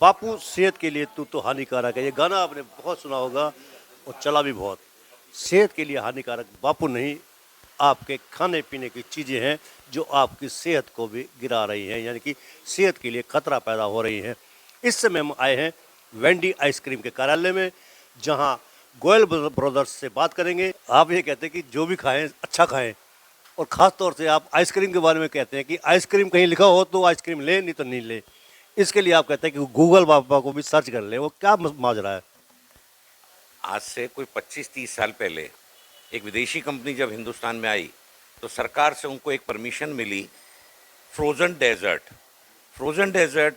बापू सेहत के लिए तू तो हानिकारक है, ये गाना आपने बहुत सुना होगा और चला भी बहुत। सेहत के लिए हानिकारक बापू नहीं, आपके खाने पीने की चीज़ें हैं जो आपकी सेहत को भी गिरा रही हैं, यानी कि सेहत के लिए खतरा पैदा हो रही हैं। इस समय हम आए हैं वेंडी आइसक्रीम के कार्यालय में, जहां गोयल ब्रदर्स से बात करेंगे। आप ये कहते हैं कि जो भी खाएं अच्छा खाएं, और ख़ास तौर से आप आइसक्रीम के बारे में कहते हैं कि आइसक्रीम कहीं लिखा हो तो आइसक्रीम ले, नहीं तो नहीं ले। इसके लिए आप कहते हैं कि गूगल बाबा को भी सर्च कर ले। वो क्या माजरा है? आज से कोई 25-30 साल पहले एक विदेशी कंपनी जब हिंदुस्तान में आई तो सरकार से उनको एक परमिशन मिली फ्रोज़न डेजर्ट। फ्रोज़न डेजर्ट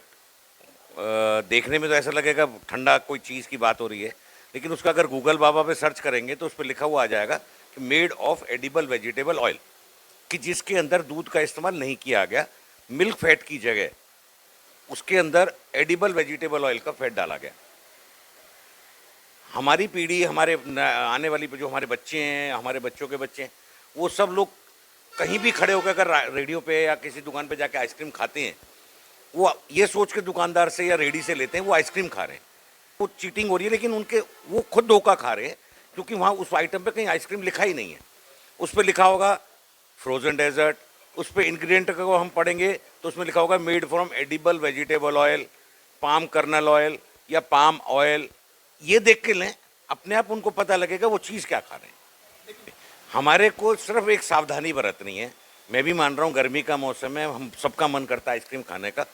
देखने में तो ऐसा लगेगा ठंडा कोई चीज़ की बात हो रही है, लेकिन उसका अगर गूगल बाबा पे सर्च करेंगे तो उस पर लिखा हुआ आ जाएगा कि made of edible vegetable oil, कि जिसके अंदर दूध का इस्तेमाल नहीं किया गया, मिल्क फैट की जगह उसके अंदर एडिबल वेजिटेबल ऑयल का फैट डाला गया। हमारी पीढ़ी, हमारे आने वाली जो हमारे बच्चे हैं, हमारे बच्चों के बच्चे हैं, वो सब लोग कहीं भी खड़े होकर अगर रेडियो पे या किसी दुकान पे जाके आइसक्रीम खाते हैं, वो ये सोच के दुकानदार से या रेडी से लेते हैं वो आइसक्रीम खा रहे हैं। वो चीटिंग हो रही है, लेकिन उनके वो खुद धोखा खा रहे हैं, क्योंकि वहाँ उस आइटम पे कहीं आइसक्रीम लिखा ही नहीं है। उस पर लिखा होगा फ्रोज़न डेजर्ट, उस पर इंग्रेडिएंट को हम पढ़ेंगे तो उसमें लिखा होगा made from edible vegetable oil, palm kernel oil या पाम ऑयल। ये देख के लें, अपने आप उनको पता लगेगा वो चीज़ क्या खा रहे हैं। हमारे को सिर्फ एक सावधानी बरतनी है। मैं भी मान रहा हूँ गर्मी का मौसम है, हम सबका मन करता है आइसक्रीम खाने का।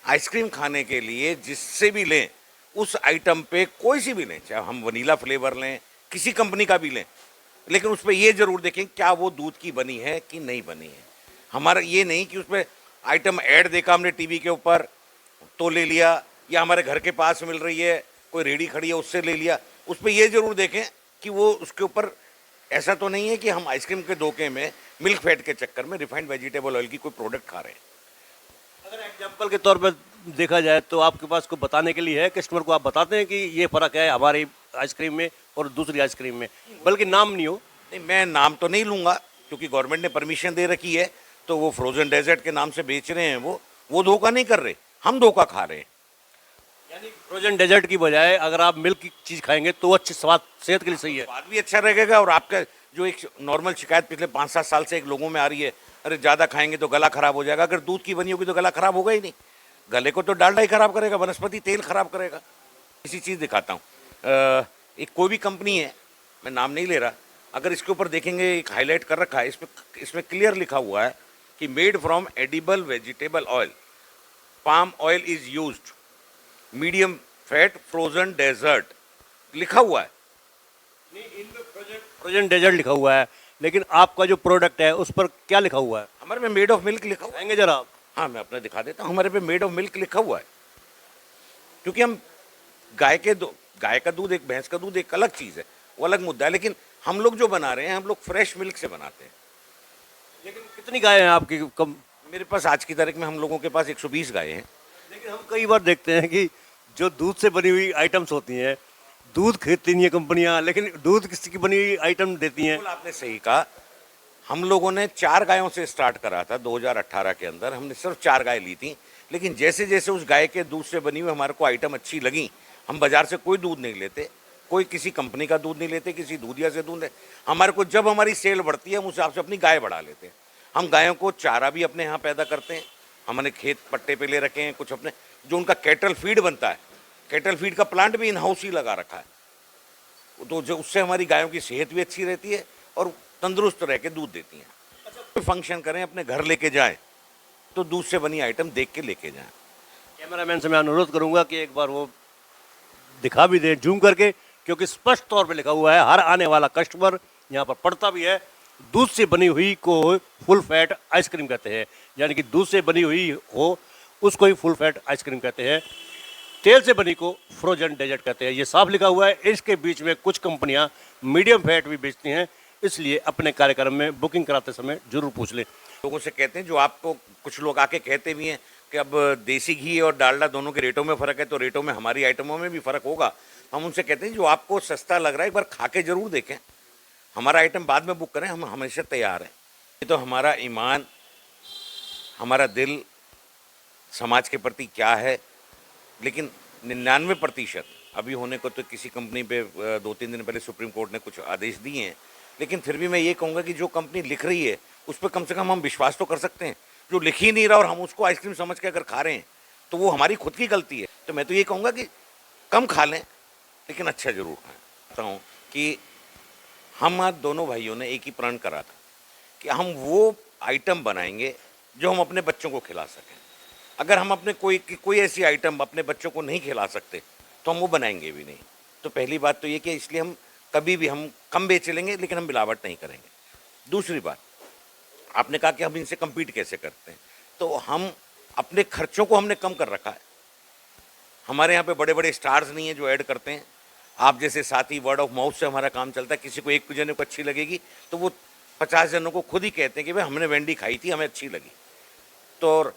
आइसक्रीम खाने के लिए जिससे भी लें, उस आइटम पे कोई सी भी लें, चाहे हम वनीला फ्लेवर लें, किसी कंपनी का भी लें, लेकिन उस पर ये ज़रूर देखें क्या वो दूध की बनी है कि नहीं बनी है। हमारा ये नहीं कि उस पर आइटम ऐड देखा हमने टीवी के ऊपर तो ले लिया, या हमारे घर के पास मिल रही है, कोई रेडी खड़ी है उससे ले लिया। उस पर ये ज़रूर देखें कि वो उसके ऊपर ऐसा तो नहीं है कि हम आइसक्रीम के धोखे में, मिल्क फैट के चक्कर में रिफाइंड वेजिटेबल ऑयल की कोई प्रोडक्ट खा रहे हैं। अगर एग्जाम्पल के तौर पर देखा जाए तो आपके पास को बताने के लिए है, कस्टमर को आप बताते हैं कि ये फ़र्क है हमारी आइसक्रीम में और दूसरी आइसक्रीम में, बल्कि नाम नहीं हो? नहीं, मैं नाम तो नहीं लूँगा, क्योंकि गवर्नमेंट ने परमिशन दे रखी है, तो वो फ्रोज़न डेजर्ट के नाम से बेच रहे हैं, वो धोखा नहीं कर रहे, हम धोखा खा रहे हैं। यानी फ्रोजन डेजर्ट की बजाय अगर आप मिल्क की चीज़ खाएंगे तो अच्छी स्वाद, सेहत के लिए सही है। स्वाद भी अच्छा रहेगा, और आपका जो एक नॉर्मल शिकायत पिछले 5-7 साल से एक लोगों में आ रही है, अरे ज़्यादा खाएंगे तो गला खराब हो जाएगा। अगर दूध की बनी होगी तो गला खराब होगा ही नहीं, गले को तो डालडा ही खराब करेगा, वनस्पति तेल खराब करेगा। इसी चीज़ दिखाता हूँ, एक कोई भी कंपनी है, मैं नाम नहीं ले रहा, अगर इसके ऊपर देखेंगे एक हाईलाइट कर रखा है, इसमें क्लियर लिखा हुआ है कि made from edible vegetable oil, palm oil is used, medium fat frozen dessert लिखा हुआ है। नहीं, इनमें फ्रोजन डेजर्ट लिखा हुआ है, लेकिन आपका जो प्रोडक्ट है उस पर क्या लिखा हुआ है? हमारे में मेड ऑफ मिल्क लिखा हुआ है। आएंगे जरा आप? हाँ, मैं अपना दिखा देता हूँ, हमारे पे मेड ऑफ मिल्क लिखा हुआ है, क्योंकि हम गाय का दूध, एक भैंस का दूध एक अलग चीज़ है, वो अलग मुद्दा है, लेकिन हम लोग जो बना रहे हैं, हम लोग फ्रेश मिल्क से बनाते हैं। लेकिन कितनी गाय हैं आपकी? कम? मेरे पास आज की तारीख में हम लोगों के पास 120 गायें हैं। लेकिन हम कई बार देखते हैं कि जो दूध से बनी हुई आइटम्स होती हैं, दूध खरीदती नहीं है कंपनियां, लेकिन दूध किसी की बनी हुई आइटम देती हैं। बिल्कुल आपने सही कहा, हम लोगों ने 4 गायों से स्टार्ट करा था 2018 के अंदर, हमने सिर्फ 4 गाय ली थी, लेकिन जैसे जैसे उस गाय के दूध से बनी हुई हमारे को आइटम अच्छी लगी, हम बाजार से कोई दूध नहीं लेते, कोई किसी कंपनी का दूध नहीं लेते, किसी दूधिया से दूध नहीं। हमारे को जब हमारी सेल बढ़ती है, हम उस हिसाब से अपनी गाय बढ़ा लेते हैं। हम गायों को चारा भी अपने यहाँ पैदा करते हैं, हमने खेत पट्टे पे ले रखे हैं, कुछ अपने जो उनका कैटल फीड बनता है, कैटल फीड का प्लांट भी इन हाउस ही लगा रखा है, तो जो उससे हमारी गायों की सेहत भी अच्छी रहती है और तंदुरुस्त रह के दूध देती हैं। कोई फंक्शन करें, अपने घर लेके जाएं तो दूध से बनी आइटम देख के लेके जाएं। कैमरामैन से मैं अनुरोध करूंगा कि एक बार वो दिखा भी दें जूम करके, क्योंकि स्पष्ट तौर पे लिखा हुआ है, हर आने वाला कस्टमर यहाँ पर पढ़ता भी है, दूध से बनी हुई को फुल फैट आइसक्रीम कहते हैं, यानी कि दूध से बनी हुई हो उसको ही फुल फैट आइसक्रीम कहते हैं, तेल से बनी को फ्रोजन डेजर्ट कहते हैं। ये साफ लिखा हुआ है। इसके बीच में कुछ कंपनियां मीडियम फैट भी बेचती हैं, इसलिए अपने कार्यक्रम में बुकिंग कराते समय जरूर पूछ लें। लोगों से कहते हैं, जो आपको कुछ लोग आके कहते भी हैं कि अब देसी घी और डालडा दोनों के रेटों में फ़र्क है, तो रेटों में हमारी आइटमों में भी फ़र्क होगा। हम उनसे कहते हैं जो आपको सस्ता लग रहा है एक बार खा के ज़रूर देखें, हमारा आइटम बाद में बुक करें, हम हमेशा तैयार हैं। ये तो हमारा ईमान, हमारा दिल समाज के प्रति क्या है, लेकिन 99% अभी होने को तो किसी कंपनी पे 2-3 दिन पहले सुप्रीम कोर्ट ने कुछ आदेश दिए हैं, लेकिन फिर भी मैं ये कहूँगा कि जो कंपनी लिख रही है उस पर कम से कम हम विश्वास तो कर सकते हैं। जो लिख ही नहीं रहा और हम उसको आइसक्रीम समझ के अगर खा रहे हैं तो वो हमारी खुद की गलती है। तो मैं तो ये कहूँगा कि कम खा लें लेकिन अच्छा जरूर खाएं। कहता हूँ कि हम आज दोनों भाइयों ने एक ही प्रण करा था कि हम वो आइटम बनाएंगे जो हम अपने बच्चों को खिला सकें। अगर हम अपने कोई ऐसी आइटम अपने बच्चों को नहीं खिला सकते तो हम वो बनाएंगे भी नहीं। तो पहली बात तो ये कि इसलिए हम कभी भी हम कम बेच लेंगे लेकिन हम मिलावट नहीं करेंगे। दूसरी बात, आपने कहा कि हम इनसे compete कैसे करते हैं, तो हम अपने खर्चों को हमने कम कर रखा है। हमारे यहाँ पे बड़े बड़े स्टार्स नहीं हैं जो ऐड करते हैं। आप जैसे साथी वर्ड ऑफ माउथ से हमारा काम चलता है। किसी को एक जने को अच्छी लगेगी तो वो 50 जनों को खुद ही कहते हैं कि भाई हमने वेंडी खाई थी, हमें अच्छी लगी। तो और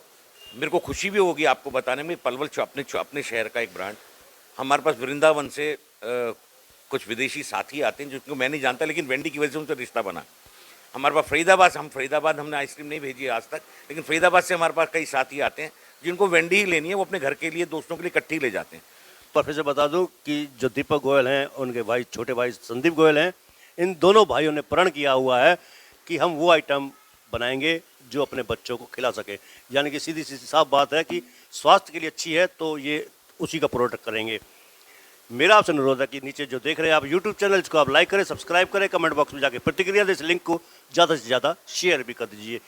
मेरे को खुशी भी होगी आपको बताने में, पलवल अपने शहर का एक ब्रांड, हमारे पास वृंदावन से कुछ विदेशी साथी आते हैं जिनको मैं नहीं जानता, लेकिन वेंडी की वजह से उनसे रिश्ता बना। हमारे पास फरीदाबाद हमने आइसक्रीम नहीं भेजी है आज तक, लेकिन फरीदाबाद से हमारे पास कई साथी आते हैं जिनको वेंडी ही लेनी है, वो अपने घर के लिए दोस्तों के लिए इकट्ठी ले जाते हैं। प्रोफेसर बता दूं कि जो दीपक गोयल हैं उनके भाई छोटे भाई संदीप गोयल हैं, इन दोनों भाइयों ने प्रण किया हुआ है कि हम वो आइटम बनाएंगे जो अपने बच्चों को खिला सके। यानी कि सीधी सी साफ बात है कि स्वास्थ्य के लिए अच्छी है तो ये उसी का प्रोडक्ट करेंगे। मेरा आपसे अनुरोध है कि नीचे जो देख रहे हैं आप यूट्यूब चैनल, इसको आप लाइक करें, सब्सक्राइब करें, कमेंट बॉक्स में जाके प्रतिक्रिया दें, इस लिंक को ज़्यादा से ज़्यादा शेयर भी कर दीजिए।